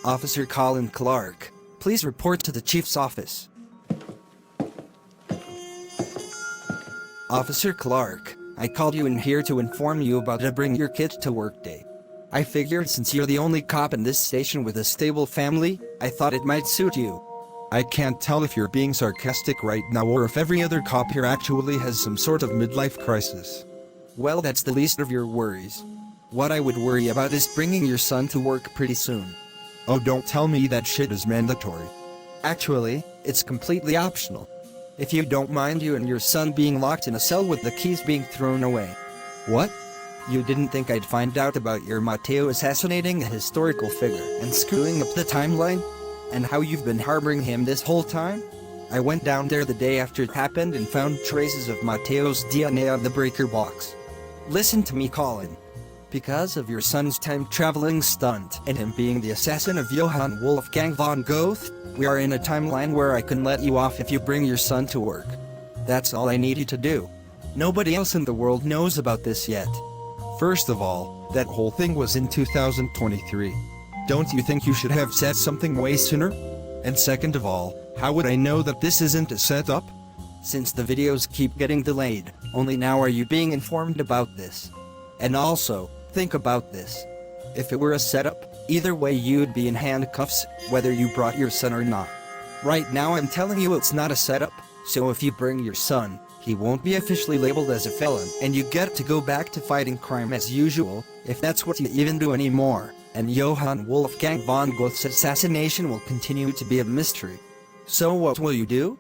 Officer Colin Clark, please report to the chief's office. Officer Clark, I called you in here to inform you about a bring your kids to work day. I figured since you're the only cop in this station with a stable family, I thought it might suit you. I can't tell if you're being sarcastic right now or if every other cop here actually has some sort of midlife crisis. Well, that's the least of your worries. What I would worry about is bringing your son to work pretty soon. Oh, don't tell me that shit is mandatory. Actually, it's completely optional. If you don't mind you and your son being locked in a cell with the keys being thrown away. What? You didn't think I'd find out about your Mateo assassinating a historical figure and screwing up the timeline? And how you've been harboring him this whole time? I went down there the day after it happened and found traces of Mateo's DNA on the breaker box. Listen to me, Colin. Because of your son's time-traveling stunt and him being the assassin of Johann Wolfgang von Goethe, we are in a timeline where I can let you off if you bring your son to work. That's all I need you to do. Nobody else in the world knows about this yet. First of all, that whole thing was in 2023. Don't you think you should have said something way sooner? And second of all, how would I know that this isn't a setup? Since the videos keep getting delayed, only now are you being informed about this. And also, think about this. If it were a setup, either way you'd be in handcuffs, whether you brought your son or not. Right now I'm telling you it's not a setup, so if you bring your son, he won't be officially labeled as a felon, and you get to go back to fighting crime as usual, if that's what you even do anymore, and Johann Wolfgang von Goethe's assassination will continue to be a mystery. So what will you do?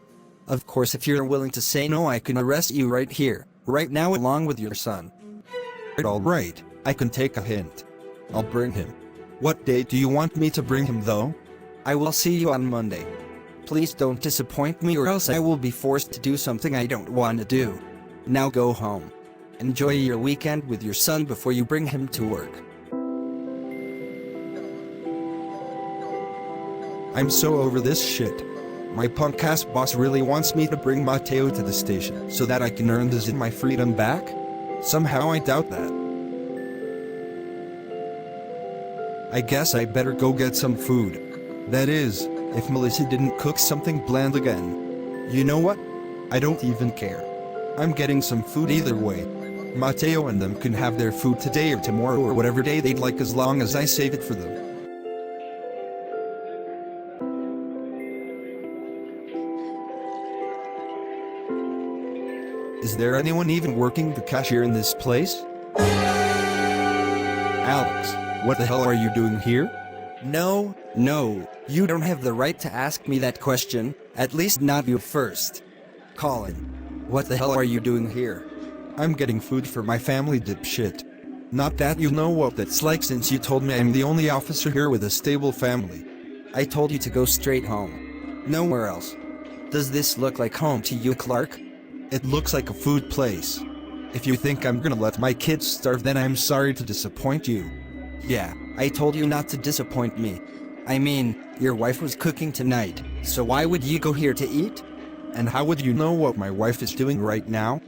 Of course, if you're willing to say no, I can arrest you right here, right now, along with your son. Alright, I can take a hint. I'll bring him. What date do you want me to bring him though? I will see you on Monday. Please don't disappoint me or else I will be forced to do something I don't want to do. Now go home. Enjoy your weekend with your son before you bring him to work. I'm so over this shit. My punk-ass boss really wants me to bring Mateo to the station so that I can earn this in my freedom back? Somehow I doubt that. I guess I better go get some food. That is, if Melissa didn't cook something bland again. You know what? I don't even care. I'm getting some food either way. Mateo and them can have their food today or tomorrow or whatever day they'd like as long as I save it for them. Is there anyone even working the cashier in this place? Alex, what the hell are you doing here? No, you don't have the right to ask me that question, at least not you first. Colin, what the hell are you doing here? I'm getting food for my family, dipshit. Not that you know what that's like since you told me I'm the only officer here with a stable family. I told you to go straight home. Nowhere else. Does this look like home to you, Clark? It looks like a food place. If you think I'm gonna let my kids starve, then I'm sorry to disappoint you. Yeah, I told you not to disappoint me. I mean, your wife was cooking tonight, so why would you go here to eat? And how would you know what my wife is doing right now?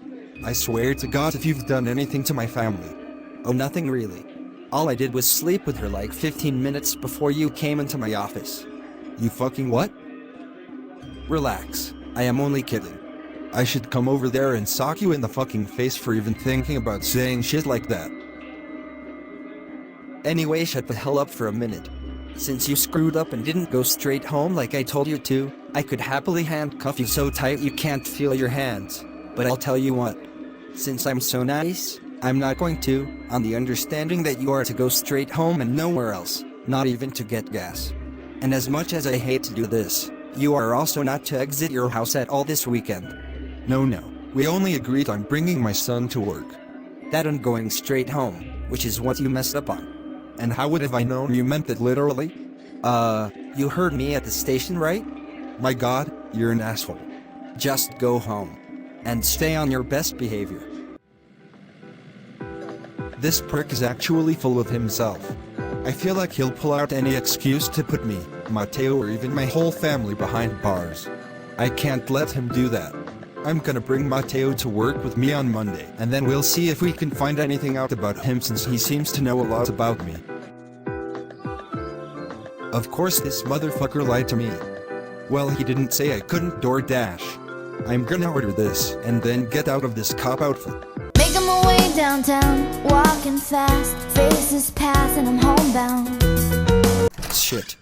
I swear to God if you've done anything to my family. Oh, nothing really. All I did was sleep with her like 15 minutes before you came into my office. You fucking what? Relax, I am only kidding. I should come over there and sock you in the fucking face for even thinking about saying shit like that. Anyway, shut the hell up for a minute. Since you screwed up and didn't go straight home like I told you to, I could happily handcuff you so tight you can't feel your hands. But I'll tell you what. Since I'm so nice, I'm not going to, on the understanding that you are to go straight home and nowhere else, not even to get gas. And as much as I hate to do this, you are also not to exit your house at all this weekend. No, we only agreed on bringing my son to work. That and going straight home, which is what you messed up on. And how would have I known you meant that literally? You heard me at the station, right? My God, you're an asshole. Just go home. And stay on your best behavior. This prick is actually full of himself. I feel like he'll pull out any excuse to put me, Mateo, or even my whole family behind bars. I can't let him do that. I'm gonna bring Mateo to work with me on Monday, and then we'll see if we can find anything out about him since he seems to know a lot about me. Of course this motherfucker lied to me. Well, he didn't say I couldn't DoorDash. I'm gonna order this and then get out of this cop outfit. Making my way downtown, walking fast, faces pass and I'm homebound. Shit.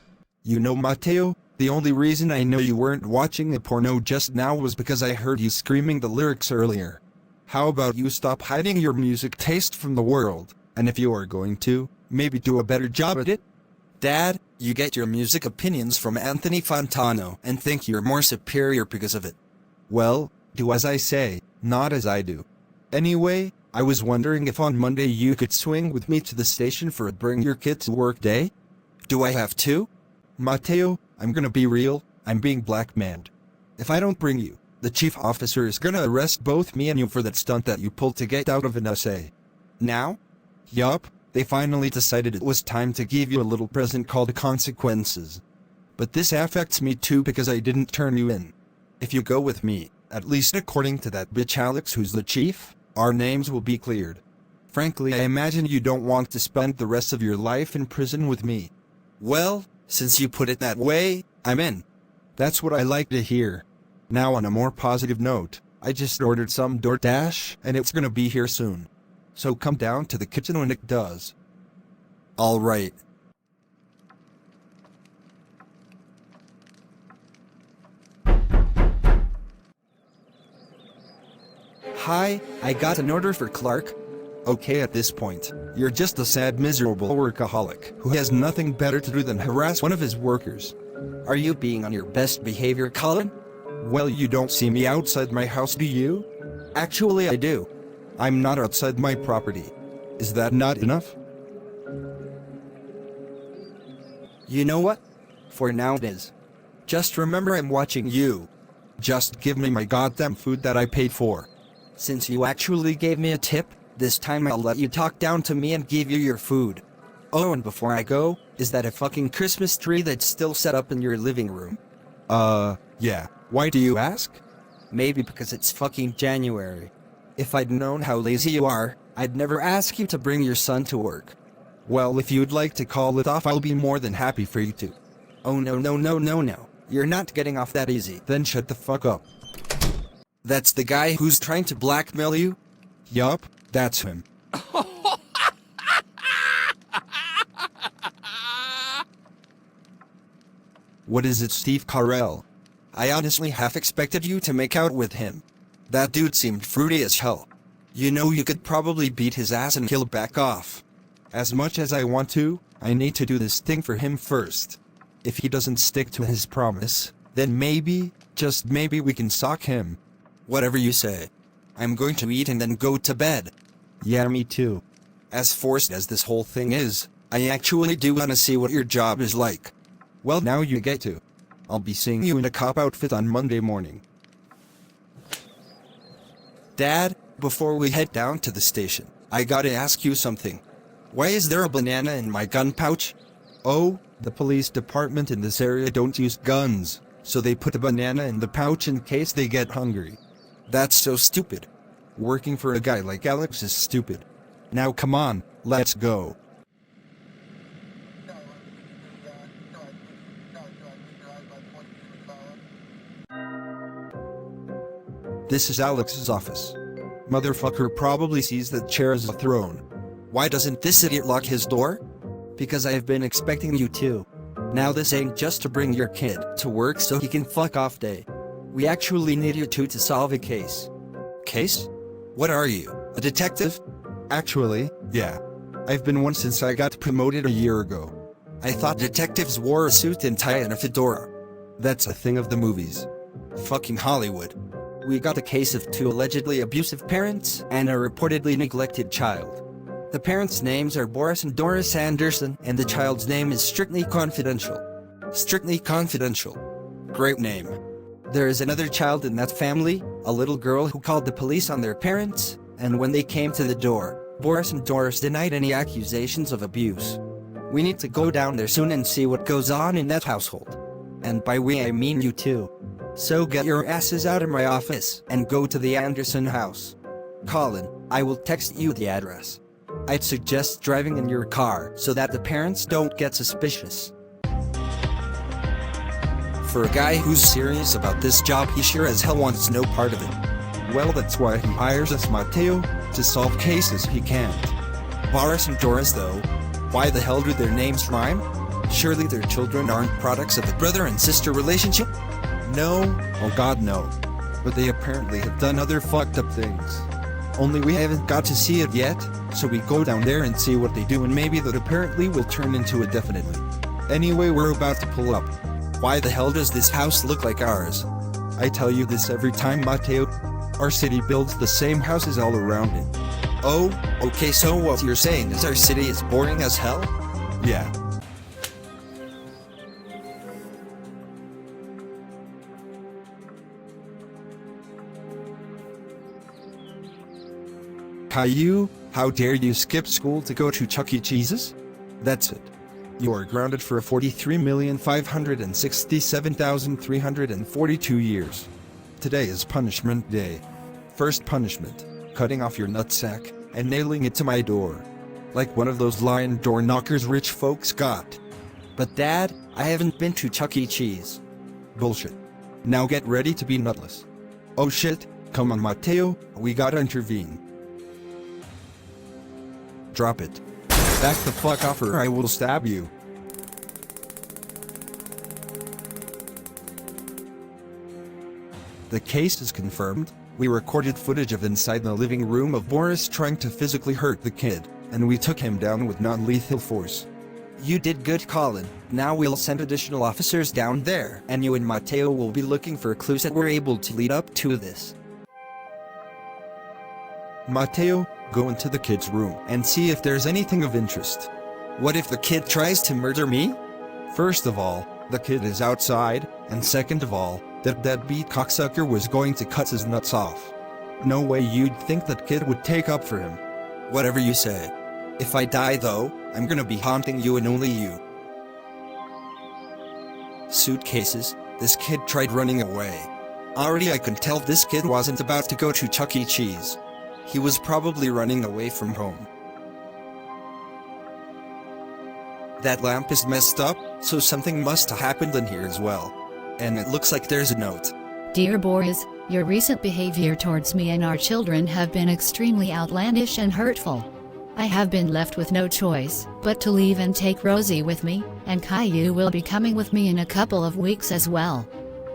You know, Mateo, the only reason I know you weren't watching a porno just now was because I heard you screaming the lyrics earlier. How about you stop hiding your music taste from the world, and if you are going to, maybe do a better job at it? Dad, you get your music opinions from Anthony Fontano and think you're more superior because of it. Well, do as I say, not as I do. Anyway, I was wondering if on Monday you could swing with me to the station for a bring your kid to work day? Do I have to? Mateo, I'm gonna be real, I'm being blackmailed. If I don't bring you, the chief officer is gonna arrest both me and you for that stunt that you pulled to get out of an essay. Now? Yup, they finally decided it was time to give you a little present called consequences. But this affects me too because I didn't turn you in. If you go with me, at least according to that bitch Alex who's the chief, our names will be cleared. Frankly, I imagine you don't want to spend the rest of your life in prison with me. Well, since you put it that way, I'm in. That's what I like to hear. Now on a more positive note, I just ordered some DoorDash and it's gonna be here soon. So come down to the kitchen when it does. All right. Hi, I got an order for Clark. Okay, at this point, you're just a sad, miserable workaholic who has nothing better to do than harass one of his workers. Are you being on your best behavior, Colin? Well, you don't see me outside my house, do you? Actually, I do. I'm not outside my property. Is that not enough? You know what? For now it is. Just remember I'm watching you. Just give me my goddamn food that I paid for. Since you actually gave me a tip, this time I'll let you talk down to me and give you your food. Oh, and before I go, is that a fucking Christmas tree that's still set up in your living room? Yeah. Why do you ask? Maybe because it's fucking January. If I'd known how lazy you are, I'd never ask you to bring your son to work. Well, if you'd like to call it off, I'll be more than happy for you to. Oh no. You're not getting off that easy. Then shut the fuck up. That's the guy who's trying to blackmail you? Yup, that's him. What is it, Steve Carell? I honestly half expected you to make out with him. That dude seemed fruity as hell. You know you could probably beat his ass and he'll back off. As much as I want to, I need to do this thing for him first. If he doesn't stick to his promise, then maybe, just maybe we can sock him. Whatever you say. I'm going to eat and then go to bed. Yeah, me too. As forced as this whole thing is, I actually do want to see what your job is like. Well, now you get to. I'll be seeing you in a cop outfit on Monday morning. Dad, before we head down to the station, I gotta ask you something. Why is there a banana in my gun pouch? Oh, the police department in this area don't use guns, so they put a banana in the pouch in case they get hungry. That's so stupid. Working for a guy like Alex is stupid. Now come on, let's go. This is Alex's office. Motherfucker probably sees that chair as a throne. Why doesn't this idiot lock his door? Because I've been expecting you to. Now this ain't just to bring your kid to work so he can fuck off day. We actually need you two to solve a case. Case? What are you, a detective? Actually, yeah. I've been one since I got promoted a year ago. I thought detectives wore a suit and tie and a fedora. That's a thing of the movies. Fucking Hollywood. We got a case of two allegedly abusive parents and a reportedly neglected child. The parents' names are Boris and Doris Anderson, and the child's name is Strictly Confidential. Strictly Confidential. Great name. There is another child in that family, a little girl who called the police on their parents, and when they came to the door, Boris and Doris denied any accusations of abuse. We need to go down there soon and see what goes on in that household. And by we I mean you too. So get your asses out of my office and go to the Anderson house. Colin, I will text you the address. I'd suggest driving in your car so that the parents don't get suspicious. for a guy who's serious about this job, he sure as hell wants no part of it. Well, that's why he hires us, Mateo, to solve cases he can't. Boris and Doris, though, why the hell do their names rhyme? Surely their children aren't products of a brother and sister relationship? No, oh god no. But they apparently have done other fucked up things. Only we haven't got to see it yet, so we go down there and see what they do, and maybe that apparently will turn into a definitely. Anyway, we're about to pull up. Why the hell does this house look like ours? I tell you this every time, Mateo. Our city builds the same houses all around it. Oh, okay, so what you're saying is our city is boring as hell? Yeah. Caillou, how dare you skip school to go to Chuck E. Cheese's? That's it. You are grounded for 43,567,342 years. Today is punishment day. First punishment, cutting off your nutsack and nailing it to my door. Like one of those lion door knockers rich folks got. But Dad, I haven't been to Chuck E. Cheese. Bullshit. Now get ready to be nutless. Oh shit, come on Mateo, we gotta intervene. Drop it. Back the fuck off or I will stab you. The case is confirmed. We recorded footage of inside the living room of Boris trying to physically hurt the kid, and we took him down with non-lethal force. You did good, Colin. Now we'll send additional officers down there, and you and Mateo will be looking for clues that were able to lead up to this. Mateo, go into the kid's room and see if there's anything of interest. What if the kid tries to murder me? First of all, the kid is outside, and second of all, that deadbeat cocksucker was going to cut his nuts off. No way you'd think that kid would take up for him. Whatever you say. If I die though, I'm gonna be haunting you and only you. Suitcases, this kid tried running away. Already I can tell this kid wasn't about to go to Chuck E. Cheese. He was probably running away from home. That lamp is messed up, so something must have happened in here as well. And it looks like there's a note. Dear Boris, your recent behavior towards me and our children have been extremely outlandish and hurtful. I have been left with no choice but to leave and take Rosie with me, and Caillou will be coming with me in a couple of weeks as well.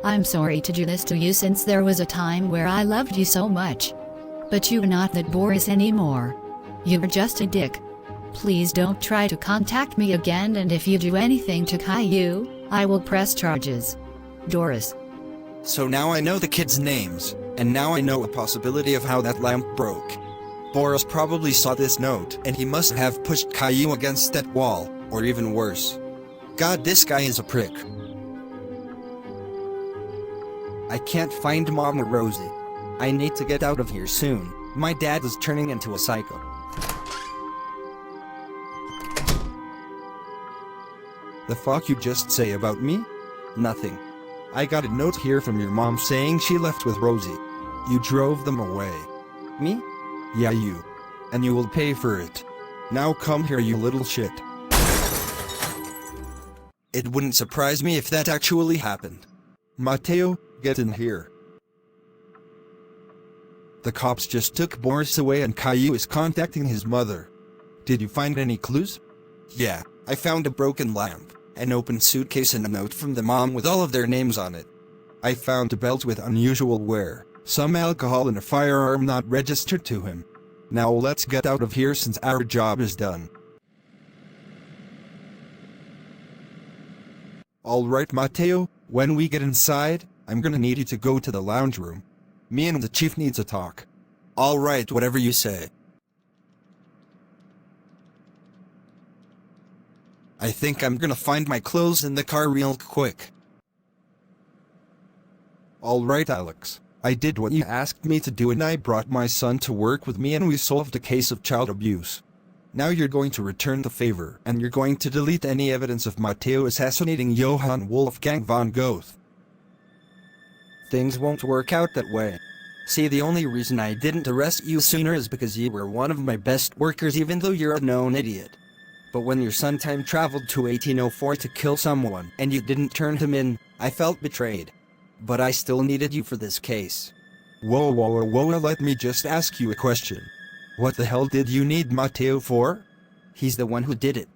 I'm sorry to do this to you since there was a time where I loved you so much. But you're not that Boris anymore. You're just a dick. Please don't try to contact me again, and if you do anything to Caillou, I will press charges. Doris. So now I know the kids' names, and now I know a possibility of how that lamp broke. Boris probably saw this note, and he must have pushed Caillou against that wall, or even worse. God, this guy is a prick. I can't find Mom or Rosie. I need to get out of here soon. My dad is turning into a psycho. The fuck you just say about me? Nothing. I got a note here from your mom saying she left with Rosie. You drove them away. Me? Yeah, you. And you will pay for it. Now come here, you little shit. It wouldn't surprise me if that actually happened. Mateo, get in here. The cops just took Boris away and Caillou is contacting his mother. Did you find any clues? Yeah, I found a broken lamp, an open suitcase and a note from the mom with all of their names on it. I found a belt with unusual wear, some alcohol and a firearm not registered to him. Now let's get out of here since our job is done. Alright Mateo, when we get inside, I'm gonna need you to go to the lounge room. Me and the chief need to talk. Alright, whatever you say. I think I'm gonna find my clothes in the car real quick. Alright Alex, I did what you asked me to do and I brought my son to work with me and we solved a case of child abuse. Now you're going to return the favor and you're going to delete any evidence of Mateo assassinating Johann Wolfgang von Goethe. Things won't work out that way. See, the only reason I didn't arrest you sooner is because you were one of my best workers even though you're a known idiot. But when your son time traveled to 1804 to kill someone and you didn't turn him in, I felt betrayed. But I still needed you for this case. Whoa, let me just ask you a question. What the hell did you need Mateo for? He's the one who did it.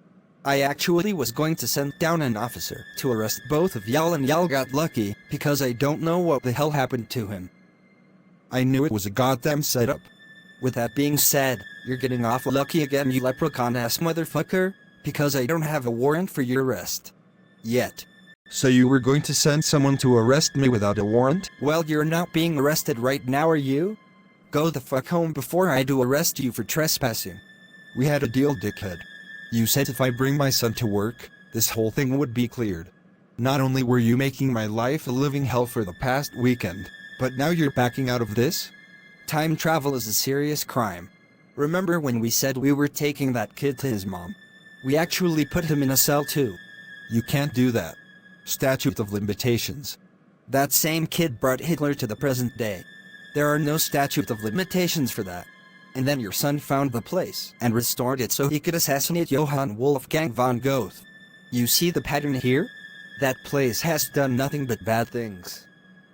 I actually was going to send down an officer to arrest both of y'all, and y'all got lucky because I don't know what the hell happened to him. I knew it was a goddamn setup. With that being said, you're getting awful lucky again, you leprechaun-ass motherfucker, because I don't have a warrant for your arrest. Yet. So you were going to send someone to arrest me without a warrant? Well, you're not being arrested right now, are you? Go the fuck home before I do arrest you for trespassing. We had a deal, dickhead. You said if I bring my son to work, this whole thing would be cleared. Not only were you making my life a living hell for the past weekend, but now you're backing out of this? Time travel is a serious crime. Remember when we said we were taking that kid to his mom? We actually put him in a cell too. You can't do that. Statute of limitations. That same kid brought Hitler to the present day. There are no statute of limitations for that. And then your son found the place and restored it so he could assassinate Johann Wolfgang von Goethe. You see the pattern here? That place has done nothing but bad things.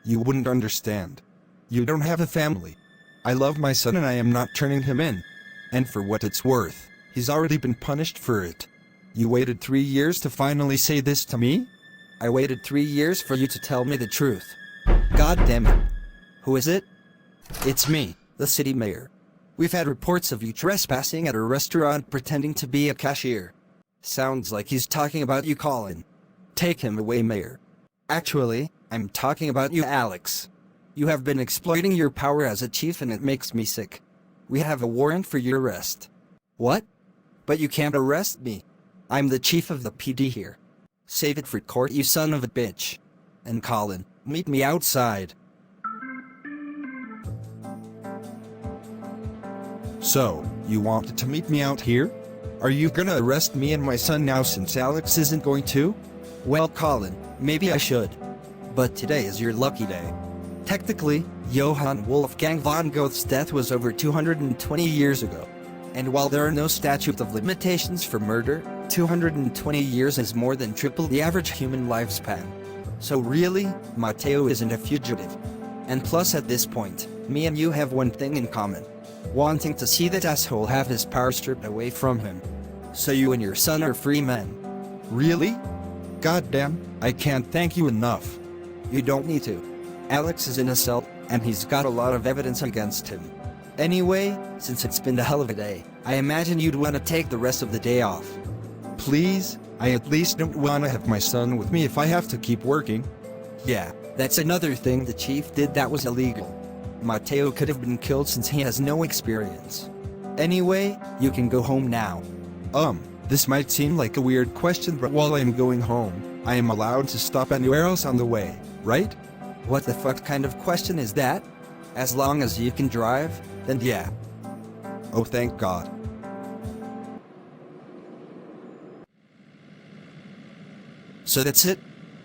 You wouldn't understand. You don't have a family. I love my son and I am not turning him in. And for what it's worth, he's already been punished for it. You waited 3 years to finally say this to me? I waited 3 years for you to tell me the truth. God damn it. Who is it? It's me, the city mayor. We've had reports of you trespassing at a restaurant pretending to be a cashier. Sounds like he's talking about you, Colin. Take him away, Mayor. Actually, I'm talking about you, Alex. You have been exploiting your power as a chief and it makes me sick. We have a warrant for your arrest. What? But you can't arrest me. I'm the chief of the PD here. Save it for court, you son of a bitch. And Colin, meet me outside. So, you wanted to meet me out here? Are you gonna arrest me and my son now since Alex isn't going to? Well, Colin, maybe I should. But today is your lucky day. Technically, Johann Wolfgang von Goethe's death was over 220 years ago. And while there are no statute of limitations for murder, 220 years is more than triple the average human lifespan. So really, Mateo isn't a fugitive. And plus at this point, me and you have one thing in common. Wanting to see that asshole have his power stripped away from him. So you and your son are free men. Really? Goddamn, I can't thank you enough. You don't need to. Alex is in a cell, and he's got a lot of evidence against him. Anyway, since it's been a hell of a day, I imagine you'd want to take the rest of the day off. Please, I at least don't want to have my son with me if I have to keep working. Yeah, that's another thing the chief did that was illegal. Mateo could have been killed since he has no experience. Anyway, you can go home now. This might seem like a weird question, but while I'm going home, I am allowed to stop anywhere else on the way, right? What the fuck kind of question is that? As long as you can drive, then yeah. Oh, thank God. So that's it?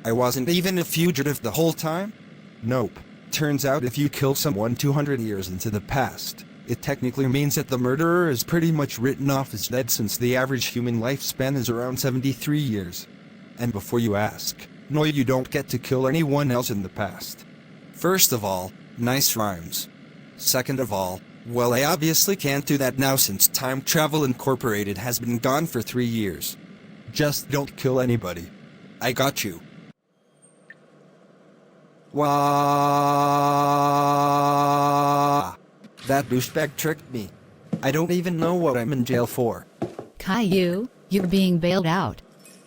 I wasn't even a fugitive the whole time? Nope. Turns out if you kill someone 200 years into the past, it technically means that the murderer is pretty much written off as dead since the average human lifespan is around 73 years. And before you ask, no, you don't get to kill anyone else in the past. First of all, nice rhymes. Second of all, well, I obviously can't do that now since Time Travel Incorporated has been gone for 3 years. Just don't kill anybody. I got you. Wah! That douchebag tricked me. I don't even know what I'm in jail for. Caillou, you're being bailed out.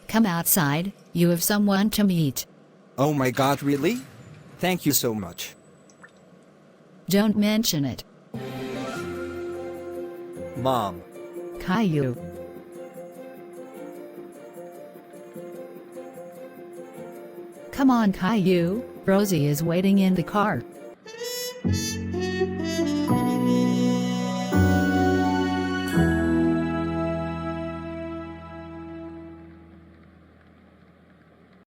Come outside, you have someone to meet. Oh my God, really? Thank you so much. Don't mention it. Mom. Caillou. Come on, Caillou, Rosie is waiting in the car.